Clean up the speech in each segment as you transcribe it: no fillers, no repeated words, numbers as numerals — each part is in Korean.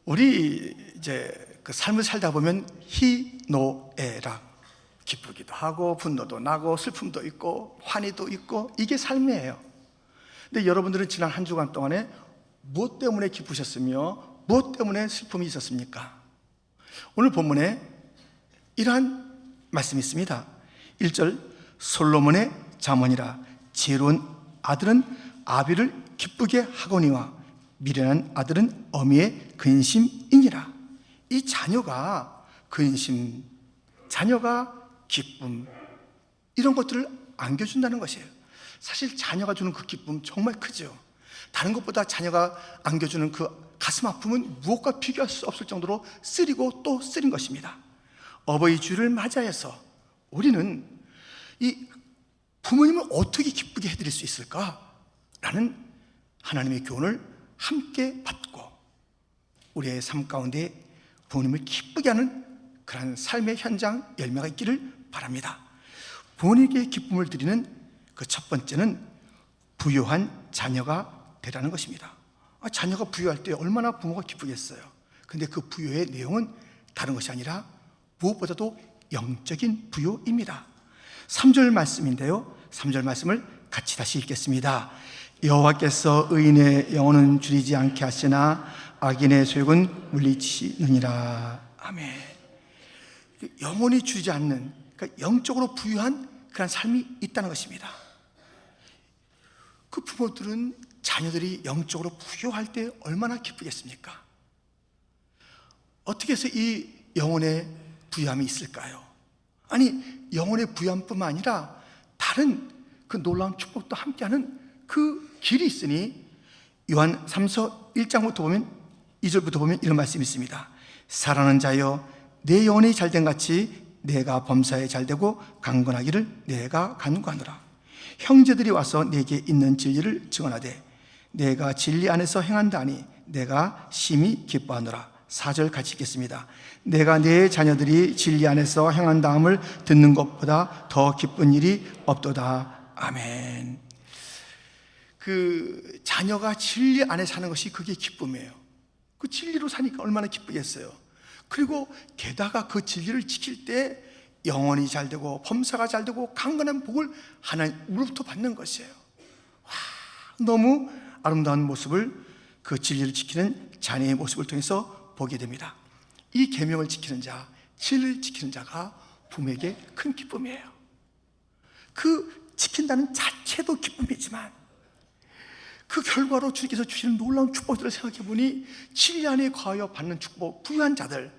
우리 이제 그 삶을 살다 보면 희노애락, 기쁘기도 하고 분노도 나고 슬픔도 있고 환희도 있고, 이게 삶이에요. 근데 여러분들은 지난 한 주간 동안에 무엇 때문에 기쁘셨으며 무엇 때문에 슬픔이 있었습니까? 오늘 본문에 이러한 말씀이 있습니다. 1절, 솔로몬의 잠언이라 지혜로운 아들은 아비를 기쁘게 하거니와 미련한 아들은 어미의 근심이니라. 이 자녀가 근심, 자녀가 기쁨, 이런 것들을 안겨준다는 것이에요. 사실 자녀가 주는 그 기쁨 정말 크죠. 다른 것보다 자녀가 안겨주는 그 가슴 아픔은 무엇과 비교할 수 없을 정도로 쓰리고 또 쓰린 것입니다. 어버이 주를 맞이해서 우리는 이 부모님을 어떻게 기쁘게 해드릴 수 있을까? 라는 하나님의 교훈을 함께 받고 우리의 삶 가운데 부모님을 기쁘게 하는 그런 삶의 현장 열매가 있기를 바랍니다. 부모님께 기쁨을 드리는 그 첫 번째는 부유한 자녀가 되라는 것입니다. 자녀가 부유할 때 얼마나 부모가 기쁘겠어요. 근데 그 부유의 내용은 다른 것이 아니라 무엇보다도 영적인 부유입니다. 3절 말씀인데요, 3절 말씀을 같이 다시 읽겠습니다. 여호와께서 의인의 영혼은 줄이지 않게 하시나 악인의 소욕은 물리치느니라. 아멘. 영혼이 줄이지 않는, 그러니까 영적으로 부유한 그런 삶이 있다는 것입니다. 그 부모들은 자녀들이 영적으로 부유할 때 얼마나 기쁘겠습니까? 어떻게 해서 이 영혼의 부유함이 있을까요? 아니, 영혼의 부유함뿐만 아니라 다른 그 놀라운 축복도 함께하는 그 길이 있으니 요한 3서 1장부터 보면 2절부터 보면 이런 말씀이 있습니다. 사랑하는 자여, 내 영혼이 잘된 같이 내가 범사에 잘되고 강건하기를 내가 간구하노라. 형제들이 와서 내게 있는 진리를 증언하되 내가 진리 안에서 행한다 하니 내가 심히 기뻐하노라. 4절 같이 읽겠습니다. 내가 내 자녀들이 진리 안에서 행한다함을 듣는 것보다 더 기쁜 일이 없도다. 아멘. 그 자녀가 진리 안에 사는 것이 그게 기쁨이에요. 그 진리로 사니까 얼마나 기쁘겠어요. 그리고 게다가 그 진리를 지킬 때 영혼이 잘되고 범사가 잘되고 강건한 복을 하나님으로부터 받는 것이에요. 와, 너무 아름다운 모습을, 그 진리를 지키는 자녀의 모습을 통해서 보게 됩니다. 이 계명을 지키는 자, 진리를 지키는 자가 부모에게 큰 기쁨이에요. 그 지킨다는 자체도 기쁨이지만 그 결과로 주님께서 주시는 놀라운 축복들을 생각해 보니 진리 안에 거하여 받는 축복, 부유한 자들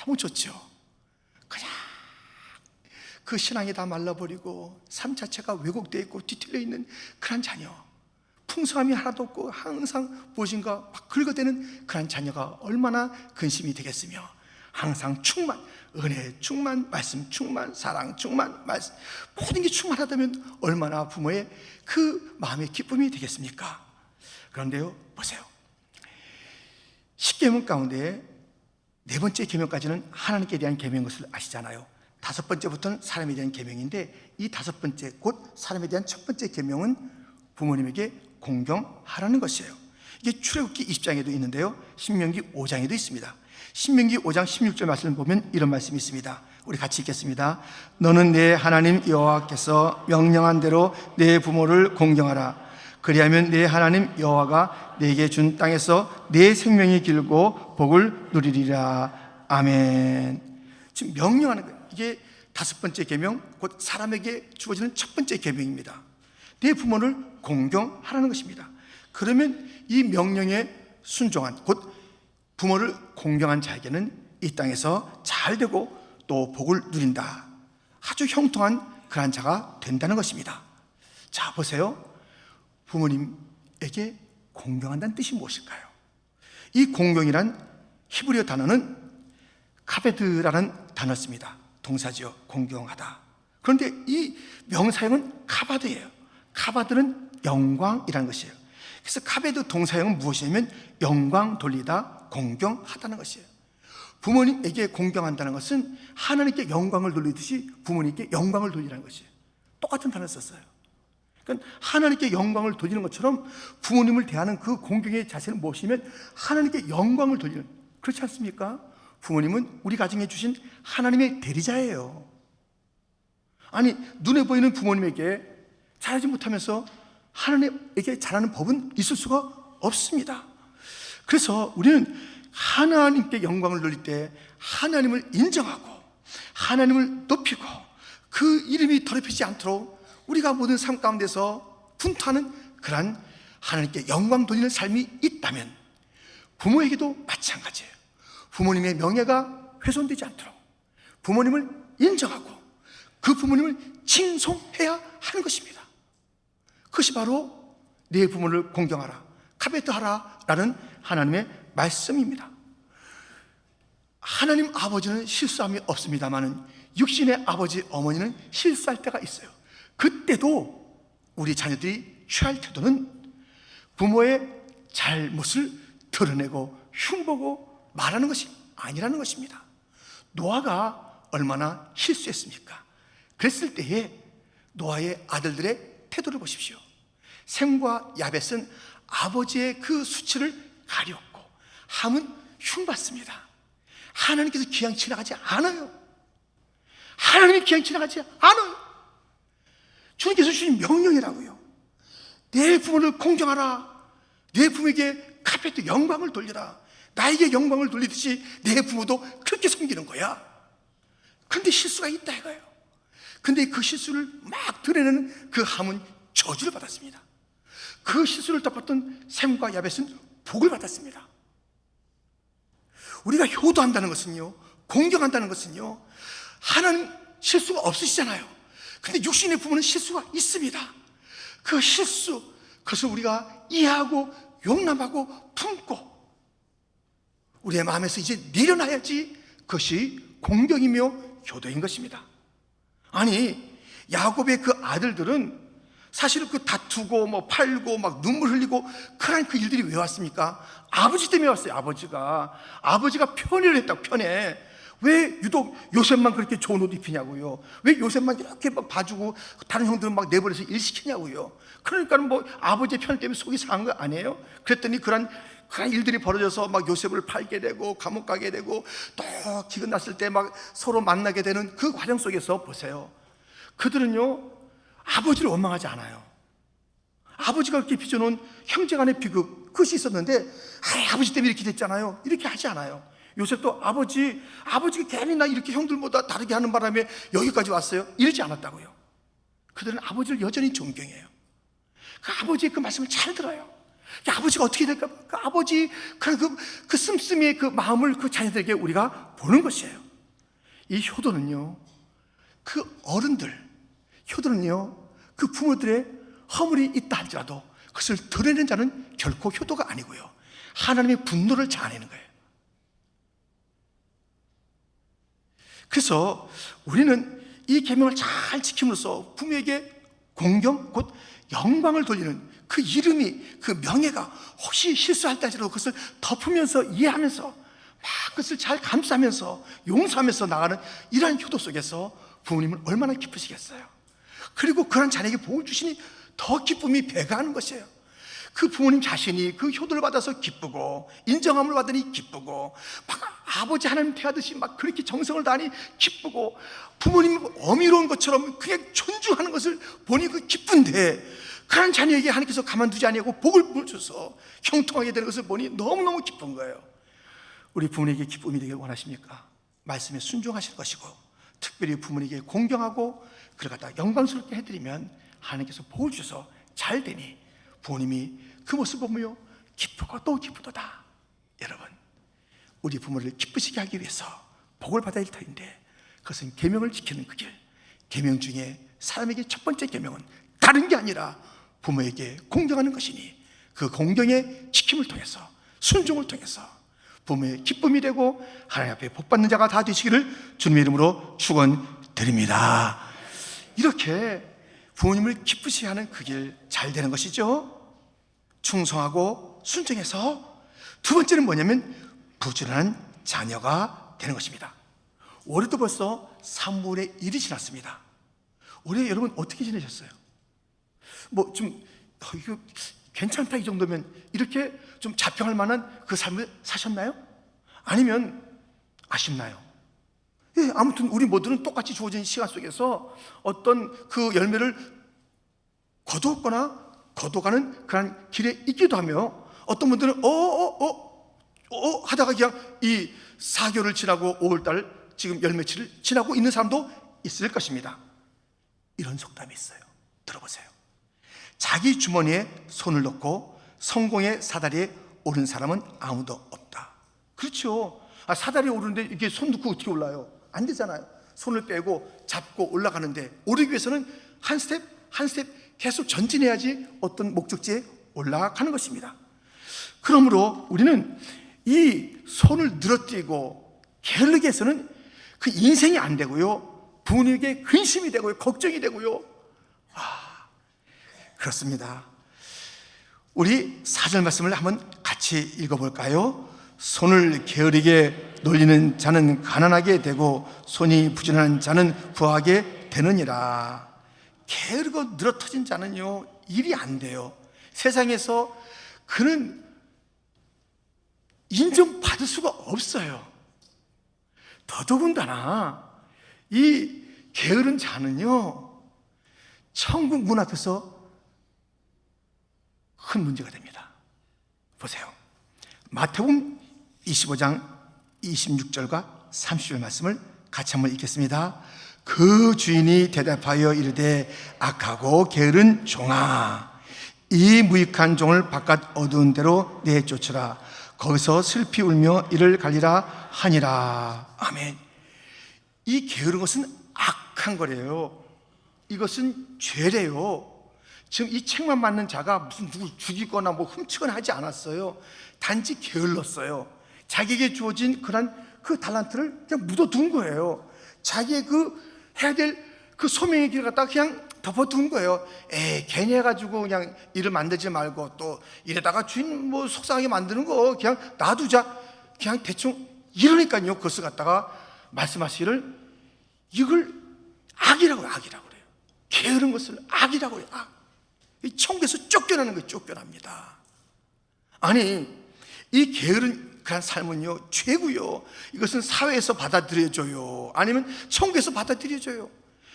너무 좋죠. 그냥 그 신앙이 다 말라버리고 삶 자체가 왜곡되어 있고 뒤틀려 있는 그런 자녀, 풍성함이 하나도 없고 항상 무엇인가 막 긁어대는 그런 자녀가 얼마나 근심이 되겠으며, 항상 충만, 은혜 충만, 말씀 충만, 사랑 충만, 말씀, 모든 게 충만하다면 얼마나 부모의 그 마음의 기쁨이 되겠습니까? 그런데요, 보세요. 10계명 가운데 네 번째 계명까지는 하나님께 대한 계명인 것을 아시잖아요. 다섯 번째부터는 사람에 대한 계명인데, 이 다섯 번째, 곧 사람에 대한 첫 번째 계명은 부모님에게 공경하라는 것이에요. 이게 출애굽기 20장에도 있는데요, 신명기 5장에도 있습니다. 신명기 5장 16절 말씀을 보면 이런 말씀이 있습니다. 우리 같이 읽겠습니다. 너는 내 하나님 여호와께서 명령한 대로 내 부모를 공경하라. 그리하면 내 하나님 여호와가 내게 준 땅에서 내 생명이 길고 복을 누리리라. 아멘. 지금 명령하는 거예요. 이게 다섯 번째 계명, 곧 사람에게 주어지는 첫 번째 계명입니다. 내 부모를 공경하라는 것입니다. 그러면 이 명령에 순종한, 곧 부모를 공경한 자에게는 이 땅에서 잘되고 또 복을 누린다. 아주 형통한 그런 자가 된다는 것입니다. 자, 보세요. 부모님에게 공경한다는 뜻이 무엇일까요? 이 공경이란 히브리어 단어는 카베드라는 단어였습니다. 동사지요, 공경하다. 그런데 이 명사형은 카바드예요. 카바드는 영광이라는 것이에요. 그래서 카베드 동사형은 무엇이냐면 영광 돌리다, 공경하다는 것이에요. 부모님에게 공경한다는 것은 하나님께 영광을 돌리듯이 부모님께 영광을 돌리라는 것이에요. 똑같은 단어를 썼어요. 그러니까 하나님께 영광을 돌리는 것처럼 부모님을 대하는 그 공경의 자세는 무엇이면 하나님께 영광을 돌리는, 그렇지 않습니까? 부모님은 우리 가정에 주신 하나님의 대리자예요. 아니, 눈에 보이는 부모님에게 잘하지 못하면서 하나님에게 잘하는 법은 있을 수가 없습니다. 그래서 우리는 하나님께 영광을 돌릴 때 하나님을 인정하고 하나님을 높이고 그 이름이 더럽히지 않도록 우리가 모든 삶 가운데서 분투하는 그러한 하나님께 영광 돌리는 삶이 있다면 부모에게도 마찬가지예요. 부모님의 명예가 훼손되지 않도록 부모님을 인정하고 그 부모님을 칭송해야 하는 것입니다. 그것이 바로 내 부모를 공경하라, 카베트하라 라는 하나님의 말씀입니다. 하나님 아버지는 실수함이 없습니다만 육신의 아버지, 어머니는 실수할 때가 있어요. 그때도 우리 자녀들이 취할 태도는 부모의 잘못을 드러내고 흉보고 말하는 것이 아니라는 것입니다. 노아가 얼마나 실수했습니까? 그랬을 때에 노아의 아들들의 태도를 보십시오. 셈과 야벳은 아버지의 그 수치를 가렸고 함은 흉받습니다. 하나님께서 기양 지나가지 않아요. 하나님이 기양 지나가지 않아요. 주님께서 주신 명령이라고요. 내 부모를 공경하라. 내 부모에게 카페트 영광을 돌려라. 나에게 영광을 돌리듯이 내 부모도 그렇게 섬기는 거야. 그런데 실수가 있다 이거예요. 근데 그 실수를 막 드러내는 그 함은 저주를 받았습니다. 그 실수를 덮었던 셈과 야벳은 복을 받았습니다. 우리가 효도한다는 것은요, 공경한다는 것은요, 하나님 실수가 없으시잖아요. 근데 육신의 부모는 실수가 있습니다. 그 실수, 그것을 우리가 이해하고 용납하고 품고 우리의 마음에서 이제 내려놔야지 그것이 공경이며 효도인 것입니다. 아니, 야곱의 그 아들들은 사실 그 다투고 뭐 팔고 막 눈물 흘리고 그런 그 일들이 왜 왔습니까? 아버지 때문에 왔어요. 아버지가 편애를 했다고. 편애. 왜 유독 요셉만 그렇게 좋은 옷 입히냐고요. 왜 요셉만 이렇게 막 봐주고 다른 형들은 막 내버려서 일 시키냐고요. 그러니까 뭐 아버지의 편애 때문에 속이 상한 거 아니에요? 그랬더니 그런 일들이 벌어져서 막 요셉을 팔게 되고 감옥 가게 되고 또 기근 났을 때 막 서로 만나게 되는 그 과정 속에서 보세요. 그들은요, 아버지를 원망하지 않아요. 아버지가 그렇게 빚어놓은 형제간의 비극, 그것이 있었는데 아버지 때문에 이렇게 됐잖아요, 이렇게 하지 않아요. 요셉도 아버지가 괜히 나 이렇게 형들보다 다르게 하는 바람에 여기까지 왔어요, 이러지 않았다고요. 그들은 아버지를 여전히 존경해요. 그 아버지의 그 말씀을 잘 들어요. 아버지가 어떻게 될까? 그 아버지 그 씀씀이의 그 마음을 그 자녀들에게 우리가 보는 것이에요. 이 효도는요, 그 효도는요, 그 부모들의 허물이 있다 할지라도 그것을 드러내는 자는 결코 효도가 아니고요, 하나님의 분노를 자아내는 거예요. 그래서 우리는 이 계명을 잘 지킴으로써 부모에게 공경, 곧 영광을 돌리는 그 이름이, 그 명예가 혹시 실수할 때 할지라도 그것을 덮으면서 이해하면서 막 그것을 잘 감싸면서 용서하면서 나가는 이러한 효도 속에서 부모님은 얼마나 기쁘시겠어요. 그리고 그런 자녀에게 복을 주시니 더 기쁨이 배가하는 것이에요. 그 부모님 자신이 그 효도를 받아서 기쁘고 인정함을 받으니 기쁘고 막 아버지 하나님 대하듯이 막 그렇게 정성을 다하니 기쁘고 부모님 어미로운 것처럼 그냥 존중하는 것을 보니 그 기쁜데 그런 자녀에게 하나님께서 가만두지 아니하고 복을 주셔서 형통하게 되는 것을 보니 너무너무 기쁜 거예요. 우리 부모님에게 기쁨이 되길 원하십니까? 말씀에 순종하실 것이고 특별히 부모님에게 공경하고 그를 갖다 영광스럽게 해드리면 하나님께서 복을 주셔서 잘 되니 부모님이 그 모습을 보며 기쁘고 또 기쁘도다. 여러분, 우리 부모를 기쁘시게 하기 위해서 복을 받아야 할 터인데 그것은 계명을 지키는 그 길. 계명 중에 사람에게 첫 번째 계명은 다른 게 아니라 부모에게 공경하는 것이니 그 공경의 지킴을 통해서 순종을 통해서 부모의 기쁨이 되고 하나님 앞에 복 받는 자가 다 되시기를 주님의 이름으로 축원드립니다. 이렇게 부모님을 기쁘시게 하는 그 길 잘 되는 것이죠. 충성하고 순종해서 두 번째는 뭐냐면 부지런한 자녀가 되는 것입니다. 올해도 벌써 3분의 1이 지났습니다. 올해 여러분 어떻게 지내셨어요? 뭐 좀 이거 괜찮다 이 정도면 이렇게 좀 자평할 만한 그 삶을 사셨나요? 아니면 아쉽나요? 예, 아무튼 우리 모두는 똑같이 주어진 시간 속에서 어떤 그 열매를 거두었거나 거둬가는 그런 길에 있기도 하며, 어떤 분들은 하다가 그냥 이 4개월을 지나고 5월달 지금 열매치를 지나고 있는 사람도 있을 것입니다. 이런 속담이 있어요. 들어보세요. 자기 주머니에 손을 넣고 성공의 사다리에 오른 사람은 아무도 없다. 그렇죠. 사다리에 오르는데 이렇게 손 넣고 어떻게 올라요? 안 되잖아요. 손을 빼고 잡고 올라가는데, 오르기 위해서는 한 스텝 한 스텝 계속 전진해야지 어떤 목적지에 올라가는 것입니다. 그러므로 우리는 이 손을 늘어뜨리고 게을르게 해서는 그 인생이 안 되고요, 부모님에게 근심이 되고요, 걱정이 되고요. 그렇습니다. 우리 4절 말씀을 한번 같이 읽어볼까요? 손을 게으르게 놀리는 자는 가난하게 되고 손이 부지런한 자는 부하게 되느니라. 게으르고 늘어터진 자는요, 일이 안 돼요. 세상에서 그는 인정받을 수가 없어요. 더더군다나 이 게으른 자는요, 천국 문 앞에서 큰 문제가 됩니다. 보세요. 마태복음 25장 26절과 30절 말씀을 같이 한번 읽겠습니다. 그 주인이 대답하여 이르되 악하고 게으른 종아, 이 무익한 종을 바깥 어두운 데로 내쫓으라. 거기서 슬피 울며 이를 갈리라 하니라. 아멘. 이 게으른 것은 악한 거래요. 이것은 죄래요. 지금 이 책만 맞는 자가 무슨 누굴 죽이거나 뭐 훔치거나 하지 않았어요. 단지 게을렀어요. 자기에게 주어진 그 달란트를 그냥 묻어둔 거예요. 자기의 해야 될 그 소명의 길을 갖다가 그냥 덮어둔 거예요. 괜히 해가지고 그냥 일을 만들지 말고, 또 이래다가 주인 뭐 속상하게 만드는 거 그냥 놔두자, 그냥 대충 이러니까요, 그것을 갖다가 말씀하시기를 이걸 악이라고 그래요. 게으른 것을 악이라고 해요. 이 천국에서 쫓겨나는 거예요. 쫓겨납니다. 아니, 이 게으른 그런 삶은요, 죄고요. 이것은 사회에서 받아들여져요. 아니면 천국에서 받아들여져요.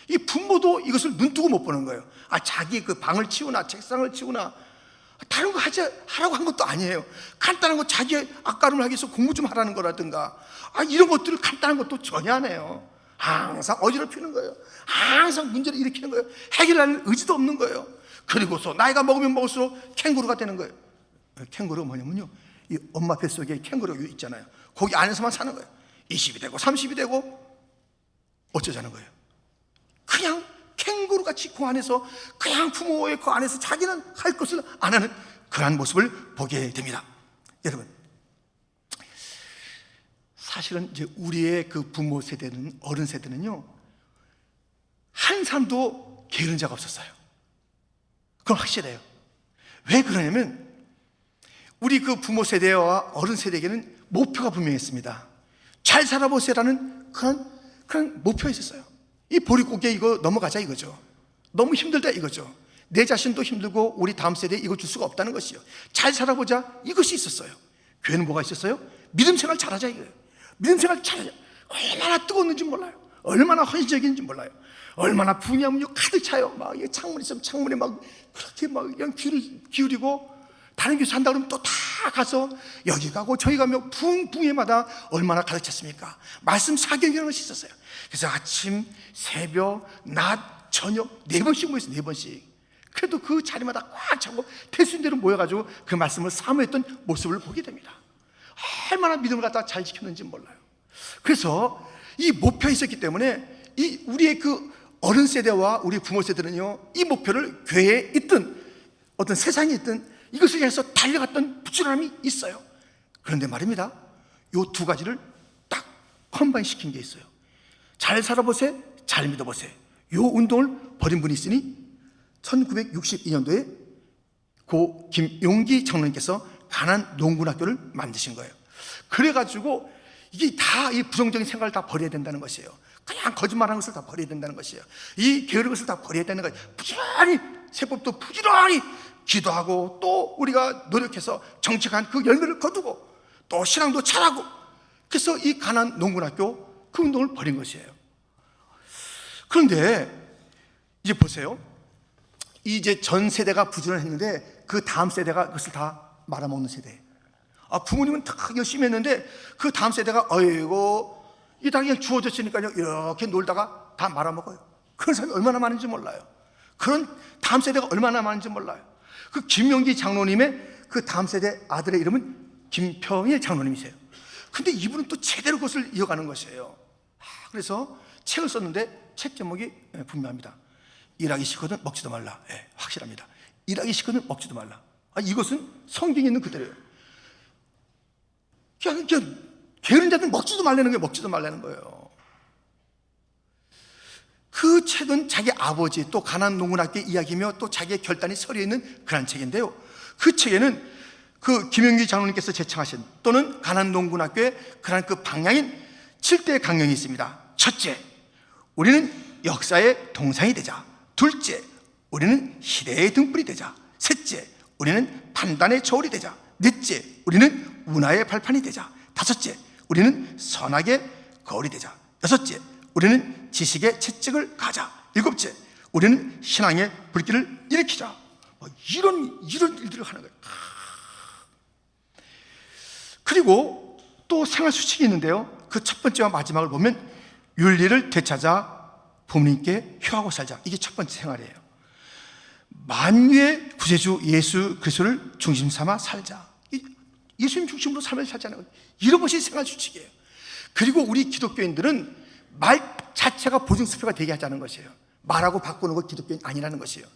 이 부모도 이것을 눈뜨고 못 보는 거예요. 자기 그 방을 치우나 책상을 치우나 다른 거 하라고 한 것도 아니에요. 간단한 거 자기 앞가림을 하기 위해서 공부 좀 하라는 거라든가, 이런 것들을 간단한 것도 전혀 안 해요. 항상 어지럽히는 거예요. 항상 문제를 일으키는 거예요. 해결할 의지도 없는 거예요. 그리고서 나이가 먹으면 먹을수록 캥거루가 되는 거예요. 캥거루가 뭐냐면요, 이 엄마 뱃속에 캥거루가 있잖아요. 거기 안에서만 사는 거예요. 20이 되고 30이 되고 어쩌자는 거예요. 그냥 캥거루같이 그 안에서 그냥 부모의 그 안에서 자기는 할 것을 안 하는 그러한 모습을 보게 됩니다. 여러분, 사실은 이제 우리의 그 부모 세대는, 어른 세대는요, 한 사람도 게으른 자가 없었어요. 그건 확실해요. 왜 그러냐면 우리 그 부모 세대와 어른 세대에게는 목표가 분명했습니다. 잘 살아보세요라는 그런 목표가 있었어요. 이 보릿고개 이거 넘어가자 이거죠. 너무 힘들다 이거죠. 내 자신도 힘들고 우리 다음 세대에 이거 줄 수가 없다는 것이요. 잘 살아보자 이것이 있었어요. 교회는 뭐가 있었어요? 믿음 생활 잘하자 이거예요. 믿음 생활 잘하자. 얼마나 뜨거웠는지 몰라요. 얼마나 헌신적인지 몰라요. 얼마나 분야문요 가득 차요. 막 창문 있으면 창문에 막 그렇게 막 그냥 귀를 기울이고, 다른 교회 산다 그러면 또 다 가서 여기 가고 저기 가며 붕붕해마다 얼마나 가득 찼습니까? 말씀 사경이라는 것이 있었어요. 그래서 아침, 새벽, 낮, 저녁 4번씩 모였어요. 4번씩. 그래도 그 자리마다 꽉 차고 대수인대로 모여가지고 그 말씀을 사모했던 모습을 보게 됩니다. 얼마나 믿음을 갖다 잘 지켰는지 몰라요. 그래서 이 목표가 있었기 때문에 이 우리의 그 어른 세대와 우리 부모 세대는요, 이 목표를 교회에 있든 어떤 세상에 있든 이것을 향해서 달려갔던 부지런함이 있어요. 그런데 말입니다, 이 두 가지를 딱 컴바인 시킨 게 있어요. 잘 살아보세, 잘 믿어보세. 이 운동을 벌인 분이 있으니 1962년도에 고 김용기 장로님께서 가난 농군학교를 만드신 거예요. 그래가지고 이게 다 이 부정적인 생각을 다 버려야 된다는 것이에요. 그냥 거짓말하는 것을 다 버려야 된다는 것이에요. 이 게으른 것을 다 버려야 되는 거예요. 부지런히 세법도 부지런히 기도하고, 또 우리가 노력해서 정직한 그 열매를 거두고, 또 신앙도 잘하고, 그래서 이 가난 농군학교 그 운동을 벌인 것이에요. 그런데 이제 보세요. 이제 전 세대가 부지런을 했는데 그 다음 세대가 그것을 다 말아먹는 세대. 부모님은 다 열심히 했는데 그 다음 세대가 어이고 이 땅이 주어졌으니까요 이렇게 놀다가 다 말아먹어요. 그런 사람이 얼마나 많은지 몰라요. 그런 다음 세대가 얼마나 많은지 몰라요. 그 김명기 장로님의 그 다음 세대 아들의 이름은 김평일 장로님이세요. 근데 이분은 또 제대로 그것을 이어가는 것이에요. 그래서 책을 썼는데 책 제목이 분명합니다. 일하기 싫거든 먹지도 말라. 확실합니다. 일하기 싫거든 먹지도 말라. 이것은 성경에 있는 그대로예요. 그냥 게으른 자들 먹지도 말라는 거예요. 먹지도 말라는 거예요. 그 책은 자기 아버지 또 가난 농군학교의 이야기며 또 자기의 결단이 서려 있는 그런 책인데요. 그 책에는 그 김영기 장로님께서 제창하신 또는 가난 농군학교의 그런 그 방향인 7대 강령이 있습니다. 첫째, 우리는 역사의 동상이 되자. 둘째, 우리는 시대의 등불이 되자. 셋째, 우리는 판단의 저울이 되자. 넷째, 우리는 문화의 발판이 되자. 다섯째, 우리는 선악의 거울이 되자. 여섯째, 우리는 지식의 채찍을 가자. 일곱째, 우리는 신앙의 불길을 일으키자. 이런 일들을 하는 거예요. 그리고 또 생활 수칙이 있는데요. 그 첫 번째와 마지막을 보면 윤리를 되찾아 부모님께 효하고 살자. 이게 첫 번째 생활이에요. 만유의 구세주 예수 그리스도를 중심 삼아 살자. 예수님 중심으로 삶을 살자는 거예요. 이런 것이 생활 수칙이에요. 그리고 우리 기독교인들은 말 자체가 보증수표가 되게 하자는 것이에요. 말하고 바꾸는 것 기독교인 아니라는 것이에요.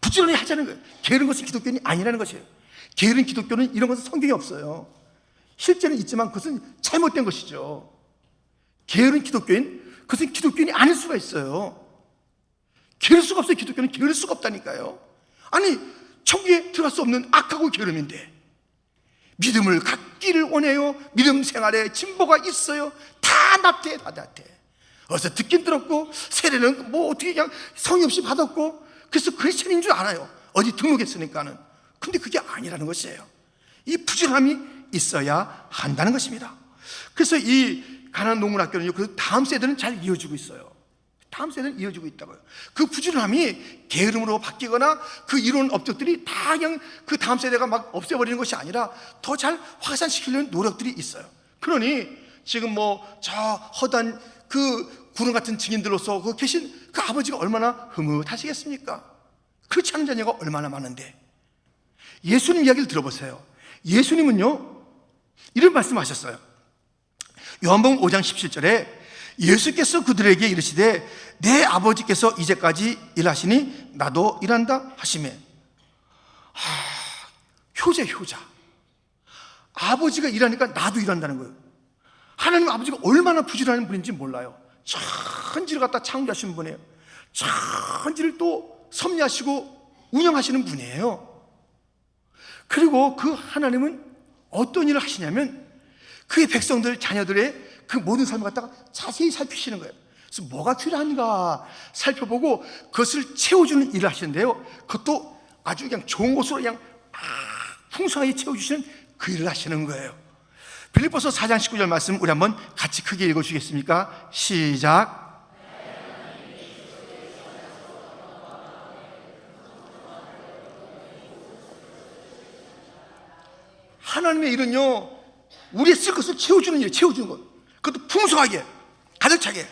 부지런히 하자는 거예요. 게으른 것은 기독교인이 아니라는 것이에요. 게으른 기독교는 이런 것은 성경에 없어요. 실제는 있지만 그것은 잘못된 것이죠. 게으른 기독교인, 그것은 기독교인이 아닐 수가 있어요. 게으를 수가 없어요. 기독교는 게으를 수가 없다니까요. 아니 천국에 들어갈 수 없는 악하고 게으름인데 믿음을 갖기를 원해요. 믿음 생활에 진보가 있어요. 다 나태해. 어서 듣긴 들었고 세례는 뭐 어떻게 그냥 성의 없이 받았고 그래서 크리스천인 줄 알아요. 어디 등록했으니까는. 근데 그게 아니라는 것이에요. 이 부지런함이 있어야 한다는 것입니다. 그래서 이 가난 농군학교는요, 그 다음 세대는 잘 이어지고 있어요. 다음 세대는 이어지고 있다고요. 그 부지런함이 게으름으로 바뀌거나 그 이론 업적들이 다 그냥 그 다음 세대가 막 없애버리는 것이 아니라 더 잘 확산시키려는 노력들이 있어요. 그러니 지금 뭐 저 허단 그 구름 같은 증인들로서 그 계신 그 아버지가 얼마나 흐뭇하시겠습니까? 그렇지 않은 자녀가 얼마나 많은데. 예수님 이야기를 들어보세요. 예수님은요 이런 말씀하셨어요. 요한복음 5장 17절에 예수께서 그들에게 이르시되 내 아버지께서 이제까지 일하시니 나도 일한다 하시매. 효자. 아버지가 일하니까 나도 일한다는 거예요. 하나님 아버지가 얼마나 부지런한 분인지 몰라요. 천지를 갖다 창조하신 분이에요. 천지를 또 섭리하시고 운영하시는 분이에요. 그리고 그 하나님은 어떤 일을 하시냐면 그의 백성들, 자녀들의 그 모든 삶을 갖다가 자세히 살피시는 거예요. 그래서 뭐가 필요한가 살펴보고 그것을 채워주는 일을 하시는데요. 그것도 아주 그냥 좋은 것으로 그냥 풍성하게 채워주시는 그 일을 하시는 거예요. 빌립보서 4장 19절 말씀 우리 한번 같이 크게 읽어주시겠습니까? 시작. 하나님의 일은요 우리의 쓸 것을 채워주는 일이에요. 채워주는 것. 그것도 풍성하게 가득 차게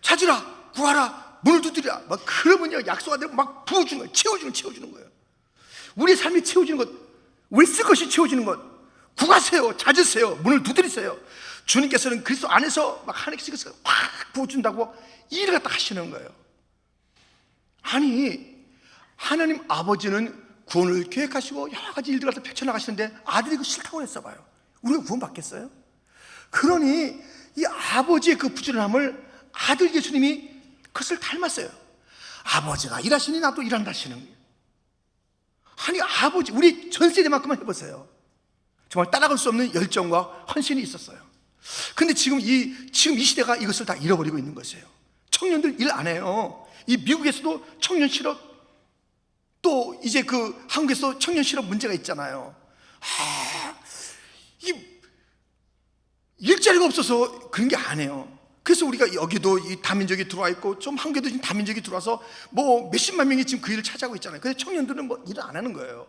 찾으라 구하라 문을 두드리라 막 그러면요 약속한 대로 막 부어주는 거예요. 채워주는 거예요. 우리의 삶이 채워지는 것, 우리 쓸 것이 채워지는 것. 구하세요, 찾으세요, 문을 두드리세요. 주님께서는 그리스도 안에서 막 하나님께서 확 부어준다고 일을 갖다 하시는 거예요. 아니 하나님 아버지는 구원을 계획하시고 여러 가지 일들을 갖다 펼쳐나가시는데 아들이 그 싫다고 했어 봐요. 우리가 구원 받겠어요? 그러니 이 아버지의 그 부지런함을 아들 예수님이 그것을 닮았어요. 아버지가 일하시니 나도 일한다 하시는 거예요. 아니 아버지 우리 전 세대만큼만 해보세요. 정말 따라갈 수 없는 열정과 헌신이 있었어요. 근데 지금 이 시대가 이것을 다 잃어버리고 있는 것이에요. 청년들 일 안 해요. 이 미국에서도 청년 실업, 또 이제 그 한국에서 청년 실업 문제가 있잖아요. 일자리가 없어서 그런 게 아니에요. 그래서 우리가 여기도 이 다민족이 들어와 있고, 좀 한국에도 지금 다민족이 들어와서 뭐 몇십만 명이 지금 그 일을 차지하고 있잖아요. 근데 청년들은 뭐 일을 안 하는 거예요.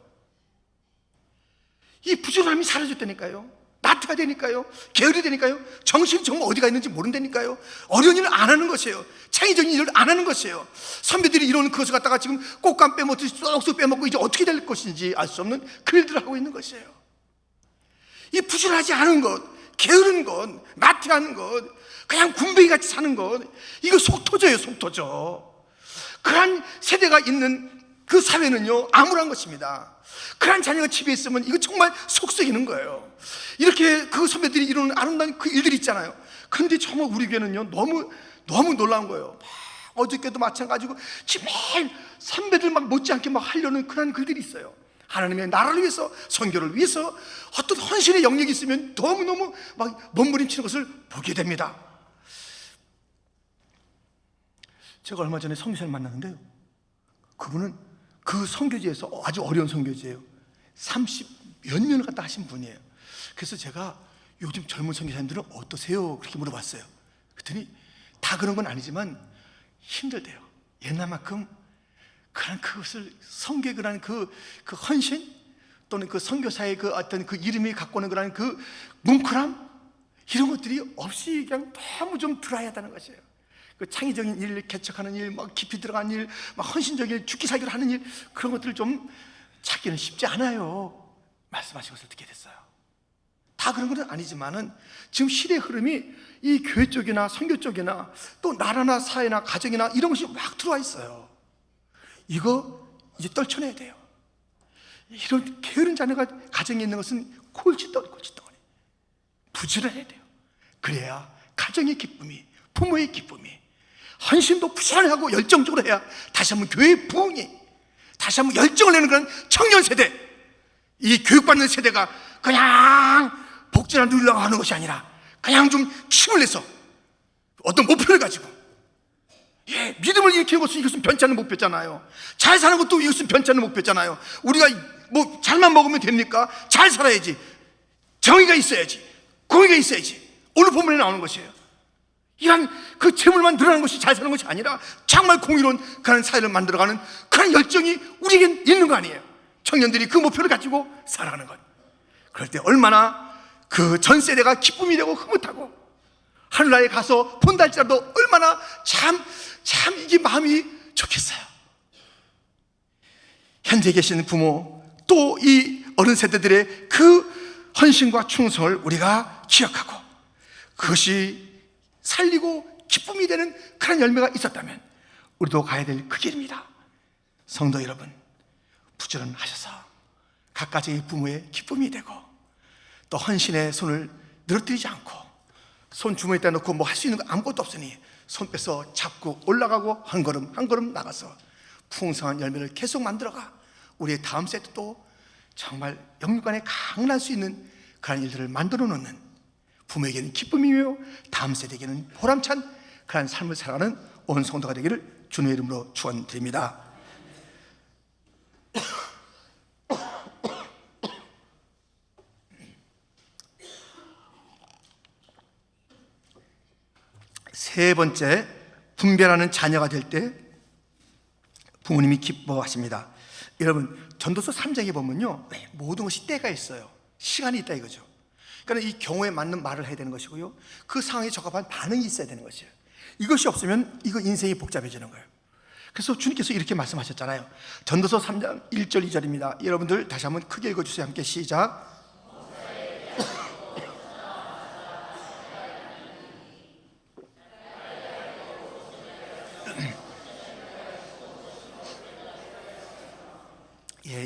이 부지런함이 사라졌다니까요. 나태가 되니까요. 게으르 되니까요. 정신이 정말 어디가 있는지 모른다니까요. 어려운 일을 안 하는 것이에요. 창의적인 일을 안 하는 것이에요. 선배들이 이런 그것을 갖다가 지금 꽃감 빼먹듯이 쏙쏙 빼먹고 이제 어떻게 될 것인지 알 수 없는 그 일들을 하고 있는 것이에요. 이 부지런하지 않은 것, 게으른 것, 나태하는 것, 그냥 군뱅이 같이 사는 것, 이거 속 터져요. 속 터져. 그러한 세대가 있는 그 사회는요, 암울한 것입니다. 그러한 자녀가 집에 있으면 이거 정말 속 썩이는 거예요. 이렇게 그 선배들이 이루는 아름다운 그 일들이 있잖아요. 그런데 정말 우리 교회는요, 너무 놀라운 거예요. 어저께도 마찬가지고 매일 선배들 막 못지않게 막 하려는 그런 글들이 있어요. 하나님의 나라를 위해서, 선교를 위해서 어떤 헌신의 영역이 있으면 너무너무 막 몸부림치는 것을 보게 됩니다. 제가 얼마 전에 선교사를 만났는데요, 그분은 그 선교지에서 아주 어려운 선교지예요. 30몇 년을 갖다 하신 분이에요. 그래서 제가 요즘 젊은 선교사님들은 어떠세요? 그렇게 물어봤어요. 그랬더니 다 그런 건 아니지만 힘들대요. 옛날만큼 그런 그것을 선교의 그런 그 헌신, 또는 그 선교사의 그 어떤 그 이름이 갖고 오는 그런 그 뭉클함, 이런 것들이 없이 그냥 너무 좀 드라이하다는 것이에요. 그 창의적인 일, 개척하는 일, 막 깊이 들어간 일, 막 헌신적인 일, 죽기 살기를 하는 일, 그런 것들을 좀 찾기는 쉽지 않아요. 말씀하신 것을 듣게 됐어요. 다 그런 건 아니지만은 지금 시대의 흐름이 이 교회 쪽이나 선교 쪽이나 또 나라나 사회나 가정이나 이런 것이 막 들어와 있어요. 이거 이제 떨쳐내야 돼요. 이런 게으른 자녀가 가정에 있는 것은 골칫덩어리. 부지런해야 돼요. 그래야 가정의 기쁨이, 부모의 기쁨이, 헌신도 부지런하고 열정적으로 해야 다시 한번 교회의 부흥이, 다시 한번 열정을 내는 그런 청년 세대, 이 교육받는 세대가 그냥 복지나 누리려고 하는 것이 아니라 그냥 좀 힘을 내서 어떤 목표를 가지고, 믿음을 일으키는 것은 이것은 변치 않는 목표잖아요. 잘 사는 것도 이것은 변치 않는 목표잖아요. 우리가 뭐 잘만 먹으면 됩니까? 잘 살아야지. 정의가 있어야지. 공의가 있어야지. 오늘 본문에 나오는 것이에요. 이런 그 재물만 늘어나는 것이 잘 사는 것이 아니라 정말 공의로운 그런 사회를 만들어가는 그런 열정이 우리에게 있는 거 아니에요. 청년들이 그 목표를 가지고 살아가는 것. 그럴 때 얼마나 그 전 세대가 기쁨이 되고 흐뭇하고, 하늘나라에 가서 본다 할지라도 얼마나 참 이게 마음이 좋겠어요. 현재 계신 부모, 또 이 어른 세대들의 그 헌신과 충성을 우리가 기억하고, 그것이 살리고 기쁨이 되는 그런 열매가 있었다면 우리도 가야 될 그 길입니다. 성도 여러분, 부지런하셔서 각가지 부모의 기쁨이 되고, 또 헌신의 손을 늘어뜨리지 않고, 손 주머니에다 놓고 뭐 할 수 있는 거 아무것도 없으니 손 빼서 잡고 올라가고 한 걸음 한 걸음 나가서 풍성한 열매를 계속 만들어가 우리의 다음 세대도 정말 영육간에 강건할 수 있는 그런 일들을 만들어 놓는, 부모에게는 기쁨이며 다음 세대에게는 보람찬 그런 삶을 살아가는 온 성도가 되기를 주님의 이름으로 축원드립니다. 세 번째, 분별하는 자녀가 될 때 부모님이 기뻐하십니다. 여러분, 전도서 3장에 보면요, 모든 것이 때가 있어요. 시간이 있다 이거죠. 그러니까 이 경우에 맞는 말을 해야 되는 것이고요, 그 상황에 적합한 반응이 있어야 되는 것이에요. 이것이 없으면 이거 인생이 복잡해지는 거예요. 그래서 주님께서 이렇게 말씀하셨잖아요. 전도서 3장 1절 2절입니다. 여러분들 다시 한번 크게 읽어주세요. 함께 시작.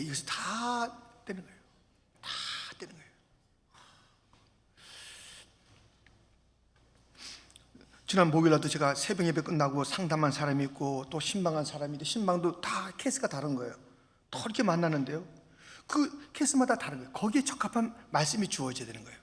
이것이 다 되는 거예요. 다 되는 거예요. 지난 목요일날도 제가 새벽 예배 끝나고 상담한 사람이 있고 또 신방한 사람이 있는데, 신방도 다 케이스가 다른 거예요. 또 이렇게 만나는데요, 그 케이스마다 다른 거예요. 거기에 적합한 말씀이 주어져야 되는 거예요.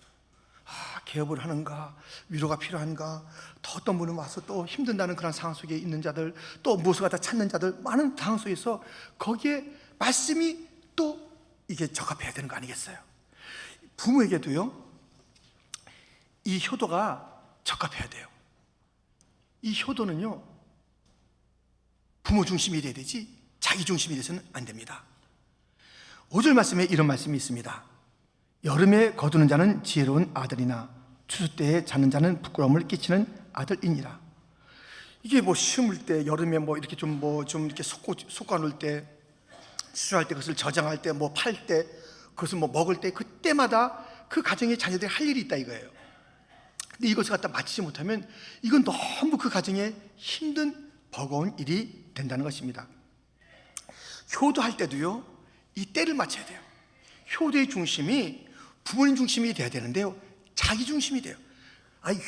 개업을 하는가, 위로가 필요한가, 또 어떤 분은 와서 또 힘든다는 그런 상황 속에 있는 자들, 또 무엇을 갖다 찾는 자들, 많은 상황 속에서 거기에 말씀이 또 이게 적합해야 되는 거 아니겠어요? 부모에게도요, 이 효도가 적합해야 돼요. 이 효도는요, 부모 중심이 돼야 되지 자기 중심이 돼서는 안 됩니다. 5절 말씀에 이런 말씀이 있습니다. 여름에 거두는 자는 지혜로운 아들이나 추수 때에 자는 자는 부끄러움을 끼치는 아들이니라. 이게 뭐 심을 때, 여름에 뭐 이렇게 좀 이렇게 솎아 놓을 때, 수술할 때, 그것을 저장할 때, 뭐 팔 때, 그것을 뭐 먹을 때, 그때마다 그 가정의 자녀들이 할 일이 있다 이거예요. 근데 이것을 갖다 마치지 못하면 이건 너무 그 가정에 힘든 버거운 일이 된다는 것입니다. 효도할 때도요, 이 때를 맞춰야 돼요. 효도의 중심이 부모님 중심이 돼야 되는데요, 자기 중심이 돼요.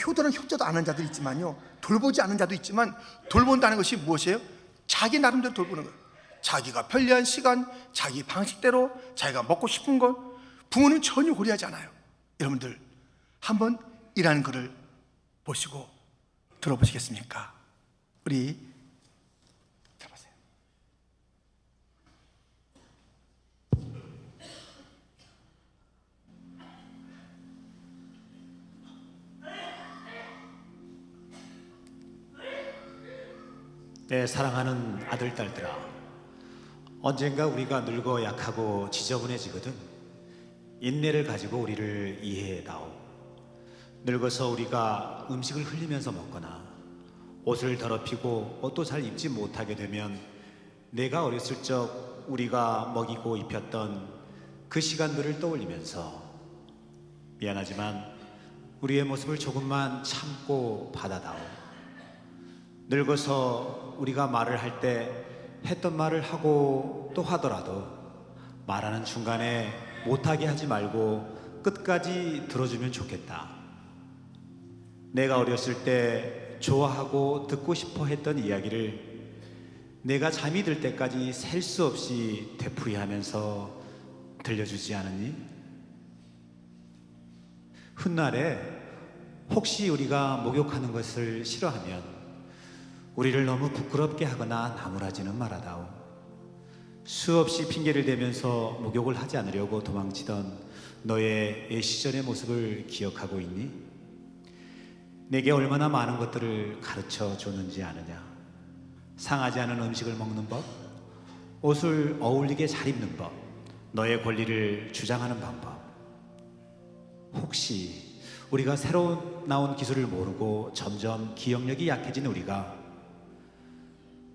효도는 효자도 아는 자도 있지만요, 돌보지 않은 자도 있지만, 돌본다는 것이 무엇이에요? 자기 나름대로 돌보는 거예요. 자기가 편리한 시간, 자기 방식대로, 자기가 먹고 싶은 것, 부모는 전혀 고려하지 않아요. 여러분들 한번 이라는 글을 보시고 들어보시겠습니까? 우리 잡으세요. 내 사랑하는 아들, 딸들아, 언젠가 우리가 늙어 약하고 지저분해지거든 인내를 가지고 우리를 이해해다오. 늙어서 우리가 음식을 흘리면서 먹거나 옷을 더럽히고 옷도 잘 입지 못하게 되면 내가 어렸을 적 우리가 먹이고 입혔던 그 시간들을 떠올리면서 미안하지만 우리의 모습을 조금만 참고 받아다오. 늙어서 우리가 말을 할 때 했던 말을 하고 또 하더라도 말하는 중간에 못하게 하지 말고 끝까지 들어주면 좋겠다. 내가 어렸을 때 좋아하고 듣고 싶어 했던 이야기를 내가 잠이 들 때까지 셀 수 없이 되풀이하면서 들려주지 않았니? 훗날에 혹시 우리가 목욕하는 것을 싫어하면 우리를 너무 부끄럽게 하거나 나무라지는 말아다오. 수없이 핑계를 대면서 목욕을 하지 않으려고 도망치던 너의 예 시절의 모습을 기억하고 있니? 내게 얼마나 많은 것들을 가르쳐 줬는지 아느냐? 상하지 않은 음식을 먹는 법, 옷을 어울리게 잘 입는 법, 너의 권리를 주장하는 방법. 혹시 우리가 새로 나온 기술을 모르고 점점 기억력이 약해진 우리가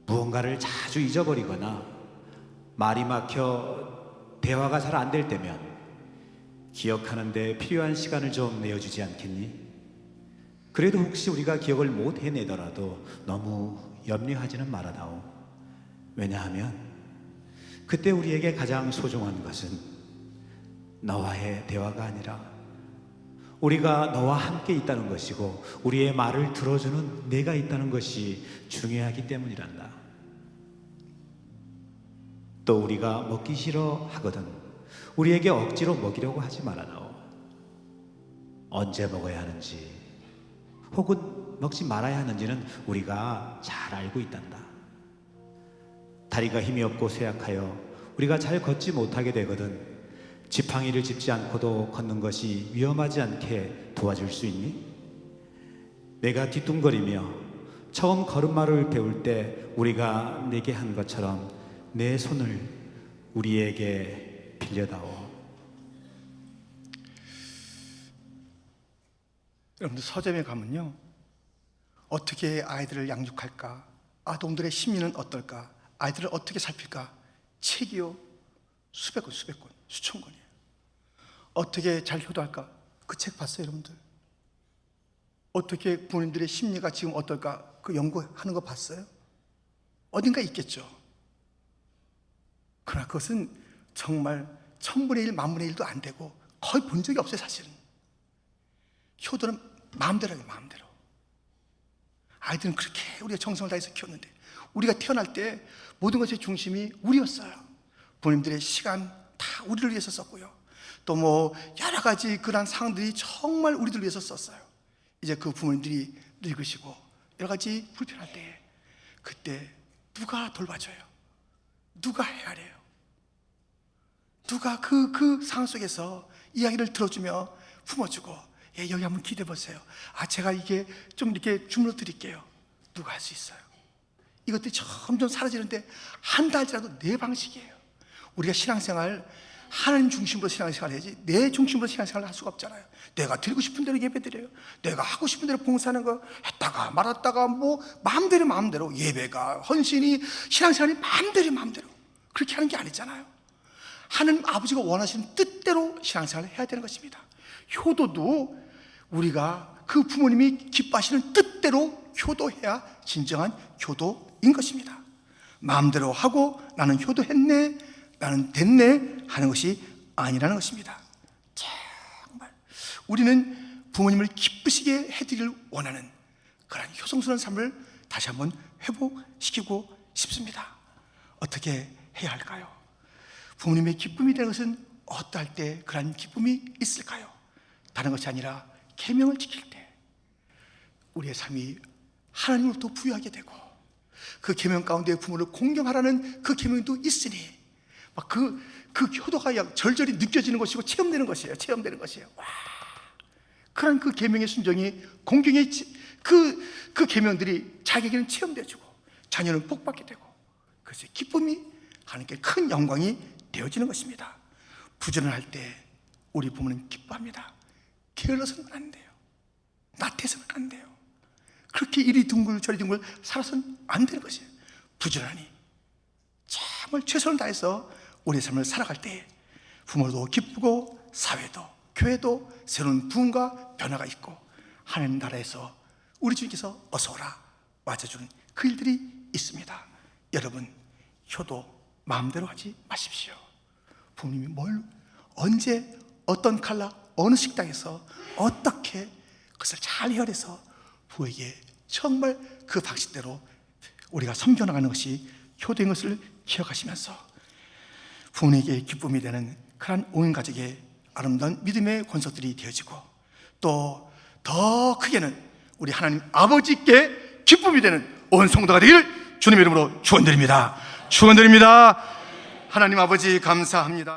무언가를 자주 잊어버리거나 말이 막혀 대화가 잘 안 될 때면 기억하는 데 필요한 시간을 좀 내어주지 않겠니? 그래도 혹시 우리가 기억을 못 해내더라도 너무 염려하지는 말아다오. 왜냐하면 그때 우리에게 가장 소중한 것은 너와의 대화가 아니라 우리가 너와 함께 있다는 것이고 우리의 말을 들어주는 내가 있다는 것이 중요하기 때문이란다. 또 우리가 먹기 싫어 하거든 우리에게 억지로 먹이려고 하지 말아다오. 언제 먹어야 하는지 혹은 먹지 말아야 하는지는 우리가 잘 알고 있단다. 다리가 힘이 없고 쇠약하여 우리가 잘 걷지 못하게 되거든 지팡이를 짚지 않고도 걷는 것이 위험하지 않게 도와줄 수 있니? 내가 뒤뚱거리며 처음 걸음마를 배울 때 우리가 내게 한 것처럼 내 손을 우리에게 빌려다오. 여러분들 서점에 가면요, 어떻게 아이들을 양육할까, 아동들의 심리는 어떨까, 아이들을 어떻게 살필까, 책이요 수백 권, 수천 권이에요. 어떻게 잘 효도할까, 그 책 봤어요 여러분들? 어떻게 부모님들의 심리가 지금 어떨까, 그 연구하는 거 봤어요? 어딘가 있겠죠. 그러나 그것은 정말 1000분의 1, 10,000분의 1도 안 되고 거의 본 적이 없어요 사실은. 효도는 마음대로 해요, 마음대로. 아이들은 그렇게 우리가 정성을 다해서 키웠는데 우리가 태어날 때 모든 것의 중심이 우리였어요. 부모님들의 시간 다 우리를 위해서 썼고요, 또 뭐 여러 가지 그런 상황들이 정말 우리들 위해서 썼어요. 이제 그 부모님들이 늙으시고 여러 가지 불편할 때 그때 누가 돌봐줘요? 누가 헤아려요? 누가 그 상황 속에서 이야기를 들어주며 품어주고 예, 여기 한번 기대해 보세요. 아, 제가 이게 좀 이렇게 주문을 드릴게요. 누가 할 수 있어요? 이것들이 점점 사라지는데 한 달이라도 내 방식이에요. 우리가 신앙생활 하나님 중심으로 신앙생활을 해야지 내 중심으로 신앙생활을 할 수가 없잖아요. 내가 드리고 싶은 대로 예배드려요. 내가 하고 싶은 대로 봉사하는 거 했다가 말았다가 뭐 마음대로 예배가 헌신이 신앙생활이 마음대로 그렇게 하는 게 아니잖아요. 하나님 아버지가 원하시는 뜻대로 신앙생활을 해야 되는 것입니다. 효도도 우리가 그 부모님이 기뻐하시는 뜻대로 효도해야 진정한 효도인 것입니다. 마음대로 하고 나는 효도했네, 나는 됐네 하는 것이 아니라는 것입니다. 정말 우리는 부모님을 기쁘시게 해드리길 원하는 그런 효성스러운 삶을 다시 한번 회복시키고 싶습니다. 어떻게 해야 할까요? 부모님의 기쁨이 되는 것은 어떠할 때 그런 기쁨이 있을까요? 다른 것이 아니라 계명을 지킬 때 우리의 삶이 하나님으로부터 부유하게 되고 그 계명 가운데 부모를 공경하라는 그 계명도 있으니 막 그 효도가 약 절절히 느껴지는 것이고 체험되는 것이에요. 와, 그런 그 계명의 순종이 공경의 그 계명들이 자기에게는 체험되어지고 자녀는 복받게 되고 그래서 기쁨이 하나님께 큰 영광이 되어지는 것입니다. 부지런할 때 우리 부모는 기뻐합니다. 게을러서는 안 돼요. 나태해서는 안 돼요. 그렇게 이리 둥글 저리 둥글 살아서는 안 되는 것이에요. 부지런히 정말 최선을 다해서 우리의 삶을 살아갈 때 부모도 기쁘고 사회도 교회도 새로운 부흥과 변화가 있고 하나님 나라에서 우리 주님께서 어서 오라 맞아주는 그 일들이 있습니다. 여러분 효도 마음대로 하지 마십시오. 부모님이 뭘 언제 어떤 칼라 어느 식당에서 어떻게 그것을 잘 헤아려서 부모에게 정말 그 방식대로 우리가 섬겨나가는 것이 효도인 것을 기억하시면서 부모에게 기쁨이 되는 그런 온 가족의 아름다운 믿음의 권속들이 되어지고 또 더 크게는 우리 하나님 아버지께 기쁨이 되는 온 성도가 되기를 주님의 이름으로 축원드립니다. 하나님 아버지 감사합니다.